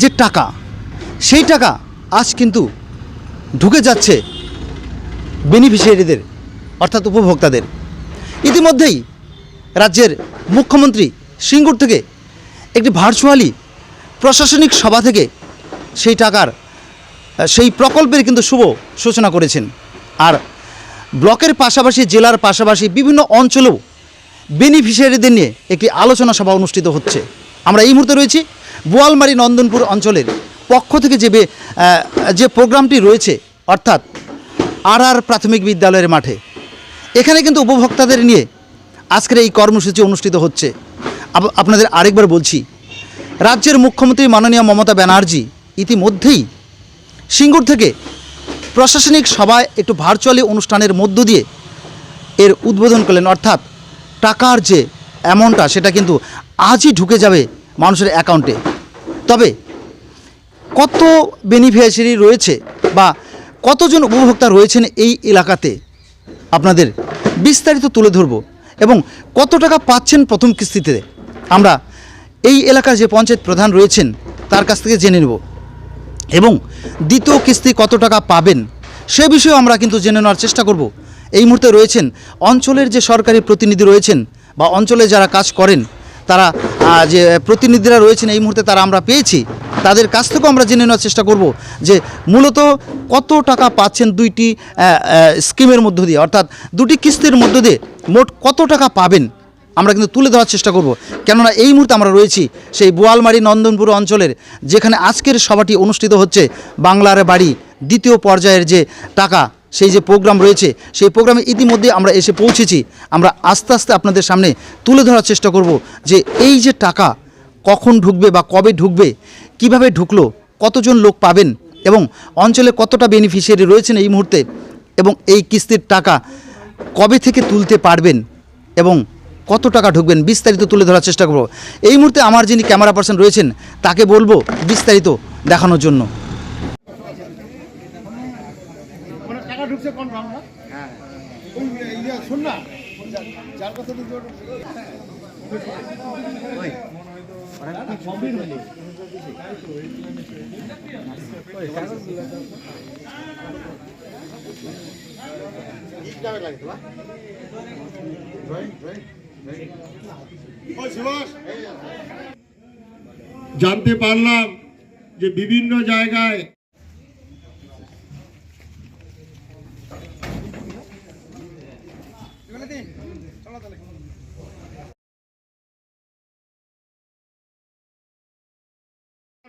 যে টাকা, সেই টাকা আজ কিন্তু ঢুকে যাচ্ছে বেনিফিশিয়ারিদের অর্থাৎ উপভোক্তাদের। ইতিমধ্যেই রাজ্যের মুখ্যমন্ত্রী সিঙ্গুর থেকে একটি ভার্চুয়ালি প্রশাসনিক সভা থেকে সেই টাকার সেই প্রকল্পের কিন্তু শুভ সূচনা করেছেন। আর ব্লকের পাশাপাশি জেলার পাশাপাশি বিভিন্ন অঞ্চলেও বেনিফিশিয়ারিদের নিয়ে একটি আলোচনা সভা অনুষ্ঠিত হচ্ছে। আমরা এই মুহূর্তে রয়েছি বোয়ালমারী নন্দনপুর অঞ্চলের পক্ষ থেকে যে প্রোগ্রামটি রয়েছে অর্থাৎ আর প্রাথমিক বিদ্যালয়ের মাঠে। এখানে কিন্তু উপভোক্তাদের নিয়ে আজকের এই কর্মসূচি অনুষ্ঠিত হচ্ছে। আপনাদের আরেকবার বলছি, রাজ্যের মুখ্যমন্ত্রী মাননীয় মমতা ব্যানার্জি ইতিমধ্যেই সিঙ্গুর থেকে প্রশাসনিক সভায় একটু ভার্চুয়ালি অনুষ্ঠানের মধ্য দিয়ে এর উদ্বোধন করলেন। অর্থাৎ টাকার যে অ্যামাউন্টটা সেটা কিন্তু আজই ঢুকে যাবে মানুষের অ্যাকাউন্টে। তবে কত বেনিফিশিয়ারি রয়েছে বা কতজন উপভোক্তা রয়েছেন এই এলাকাতে আপনাদের বিস্তারিত তুলে ধরব এবং কত টাকা পাচ্ছেন প্রথম কিস্তিতে আমরা এই এলাকার যে পঞ্চায়েত প্রধান রয়েছেন তার কাছ থেকে জেনে নেব এবং দ্বিতীয় কিস্তি কত টাকা পাবেন সে বিষয়েও আমরা কিন্তু জেনে নেওয়ার চেষ্টা করব। এই মুহূর্তে রয়েছেন অঞ্চলের যে সরকারি প্রতিনিধি রয়েছেন বা অঞ্চলে যারা কাজ করেন তারা যে প্রতিনিধিরা রয়েছেন এই মুহূর্তে তারা আমরা পেয়েছি, তাদের কাছ থেকেও আমরা জেনে নেওয়ার চেষ্টা করব যে মূলত কত টাকা পাচ্ছেন দুইটি স্কিমের মধ্য দিয়ে, অর্থাৎ দুটি কিস্তির মধ্য দিয়ে মোট কত টাকা পাবেন আমরা কিন্তু তুলে ধরার চেষ্টা করব। কেননা এই মুহূর্তে আমরা রয়েছি সেই বোয়ালমারী নন্দনপুর অঞ্চলের যেখানে আজকের সভাটি অনুষ্ঠিত হচ্ছে। বাংলার বাড়ি দ্বিতীয় পর্যায়ের যে টাকা সেই যে প্রোগ্রাম রয়েছে সেই প্রোগ্রামে ইতিমধ্যে আমরা এসে পৌঁছেছি। আমরা আস্তে আস্তে আপনাদের সামনে তুলে ধরার চেষ্টা করব যে এই যে টাকা কখন ঢুকবে বা কবে ঢুকবে, কিভাবে ঢুকলো, কতজন লোক পাবেন এবং অঞ্চলে কতটা বেনিফিশিয়ারি রয়েছেন এই মুহূর্তে এবং এই কিস্তির টাকা কবে থেকে তুলতে পারবেন এবং কত টাকা ঢুকবেন বিস্তারিত তুলে ধরার চেষ্টা করব। এই মুহূর্তে আমার যিনি ক্যামেরা পার্সন রয়েছেন তাকে বলবো বিস্তারিত দেখানোর জন্য। জানতে পারলাম যে বিভিন্ন জায়গায়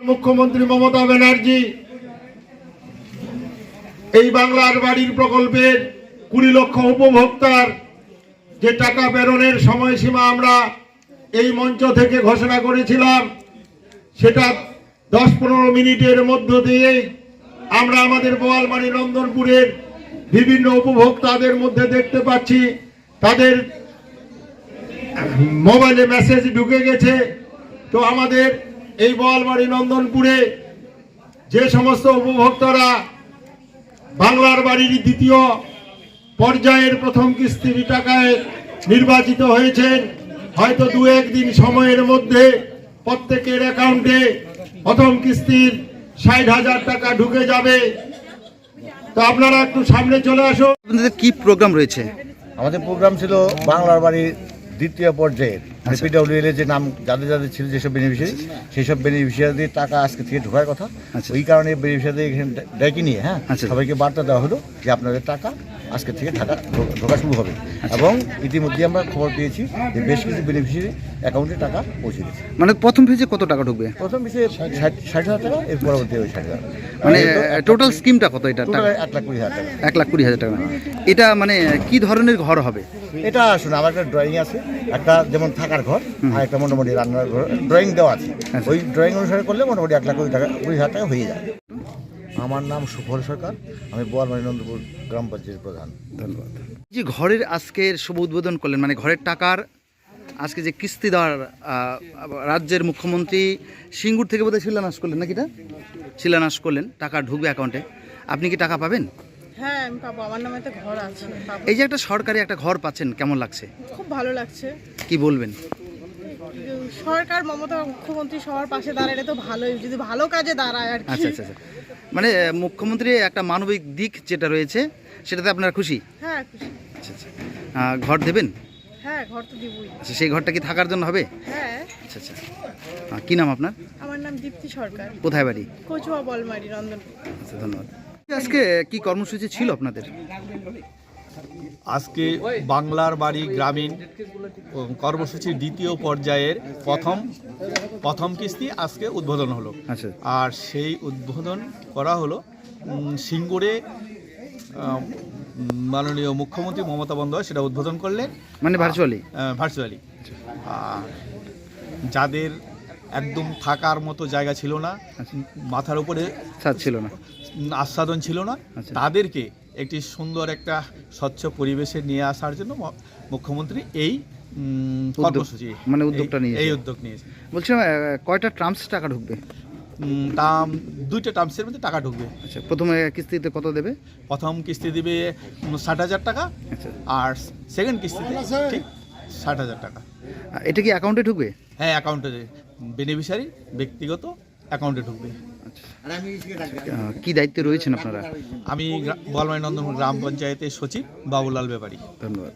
মুখ্যমন্ত্রী মমতা ব্যানার্জি এই বাংলার বাড়ির প্রকল্পের 20 লক্ষ উপভোক্তার যে টাকা প্রেরণের সময়সীমা আমরা এই মঞ্চ থেকে ঘোষণা করেছিলাম, সেটা 10-15 মিনিটের মধ্য দিয়ে আমরা আমাদের বোয়ালমারী নন্দনপুরের বিভিন্ন উপভোক্তাদের মধ্যে দেখতে পাচ্ছি তাদের মোবাইলে মেসেজ ঢুকে গেছে। তো আমাদের এই বোয়ালমারী নন্দনপুরে যে সমস্ত উপভোক্তারা বাংলার বাড়ির দ্বিতীয় পর্যায়ের প্রথম কিস্তির টাকায় নির্বাচিত হয়েছেন, হয়তো 2-1 দিন সময়ের মধ্যে প্রত্যেকের অ্যাকাউন্টে প্রথম কিস্তির 60,000 টাকা ঢুকে যাবে। তো আপনারা একটু সামনে চলে আসুন। আপনাদের কি প্রোগ্রাম রয়েছে? আমাদের প্রোগ্রাম ছিল বাংলার বাড়ির দ্বিতীয় পর্যায়ের পিডব্লিউএল এর যে নাম যাদের যাদের ছিল যেসব বেনিফিশিয়ারি সেই সব বেনিফিশিয়ারিদের টাকা আজকে থেকে ঢোকার কথা। ওই কারণে বেনিফিশিয়ারিদের এখানে ডেকে নিয়ে সবাইকে বার্তা দেওয়া হলো যে আপনাদের টাকা আজকে থেকে ঢোকা শুরু হবে। এবং ইতিমধ্যে আমরা খবর পেয়েছি যে বেশ কিছু বেনিফিশিয়ারি অ্যাকাউন্টে টাকা পৌঁছে দিচ্ছে। মানে প্রথম ফেজে কত টাকা ঢুকবে? প্রথম ফেজে 60,000 টাকা, এর পরবর্তী ওই 60,000। মানে টোটাল স্কিমটা কত? এটা 1,20,000 টাকা। 1,20,000 টাকা। এটা মানে কি ধরনের ঘর হবে? এটা আসলে আমার একটা ড্রয়িং আছে, একটা যেমন থাকার ঘর আর একটা মোটামুটি রান্নার ঘর ড্রয়িং দেওয়া আছে। ওই ড্রয়িং অনুসারে করলে মোটামুটি 1,20,000 টাকা হয়ে যায়। আমার নাম সুফল সরকার, আমি বোয়ালমারী নন্দনপুর গ্রাম পঞ্চায়েত প্রধান। ধন্যবাদ। যে ঘরের আজকের শুভ উদ্বোধন করলেন, মানে ঘরের টাকার আজকে যে কিস্তি দেওয়ার রাজ্যের মুখ্যমন্ত্রী সিঙ্গুর থেকে বোধহয় শিলান্যাস করলেন নাকি? এটা শিলান্যাস করলেন, টাকা ঢুকবে অ্যাকাউন্টে। আপনি কি টাকা পাবেন? হ্যাঁ আমি পাবো, আমার নামে তো ঘর আছে। এই যে একটা সরকারি একটা ঘর পাচ্ছেন, কেমন লাগছে? খুব ভালো লাগছে। কি বলবেন? সরকার মমতা মুখ্যমন্ত্রী সবার পাশে দাঁড়ালে তো ভালোই, যদি ভালো কাজে দাঁড়ায় আর কি। আচ্ছা আচ্ছা আচ্ছা, মানে মুখ্যমন্ত্রী একটা মানবিক দিক যেটা রয়েছে সেটাতে আপনারা খুশি? হ্যাঁ খুশি। আচ্ছা আচ্ছা, ঘর দেবেন? হ্যাঁ ঘর তো দিবই। আচ্ছা, সেই ঘরটা কি থাকার জন্য হবে? হ্যাঁ। আচ্ছা আচ্ছা, কি নাম আপনার? আমার নাম দীপ্তি সরকার, কোথায় বাড়ি? কচুয়া বলমারি, নন্দনপুর। আচ্ছা, ধন্যবাদ। আজকে কি কর্মসূচি ছিল আপনাদের? আজকে বাংলার বাড়ি গ্রামীণ কর্মসূচির দ্বিতীয় পর্যায়ের প্রথম কিস্তি আজকে উদ্বোধন হলো। আচ্ছা। আর সেই উদ্বোধন করা হলো সিঙ্গুরে। মাননীয় মুখ্যমন্ত্রী মমতা বন্দ্যোপাধ্যায় সেটা উদ্বোধন করলেন, মানে ভার্চুয়ালি? ভার্চুয়ালি। আর যাদের একদম থাকার মতো জায়গা ছিল না, মাথার উপরে ছাদ ছিল না, আস্বাদন ছিল না, আচ্ছা। তাদেরকে একটি সুন্দর একটা স্বচ্ছ পরিবেশে নিয়ে আসার জন্য মুখ্যমন্ত্রী এই কর্মসূচি, মানে উদ্যোগটা নিয়েছে। এই উদ্যোগ নিয়েছে। বলছিলাম কয়টা ট্রাম্পস টাকা ঢুকবে? দুইটা টার্মসের মধ্যে টাকা ঢুকবে। আচ্ছা, প্রথমে কিস্তিতে কত দেবে? প্রথম কিস্তি দিবে 60,000 টাকা, আচ্ছা, আর সেকেন্ড কিস্তিতে ঠিক 60,000 টাকা। এটা কি অ্যাকাউন্টে ঢুকবে? হ্যাঁ, অ্যাকাউন্টে, বেনিফিশিয়ারি ব্যক্তিগত অ্যাকাউন্টে ঢুকবে। কি দায়িত্বে রয়েছেন আপনারা? আমি বলমারি নন্দন গ্রাম পঞ্চায়েতের সচিব বাবুলাল ব্যাপারী। ধন্যবাদ।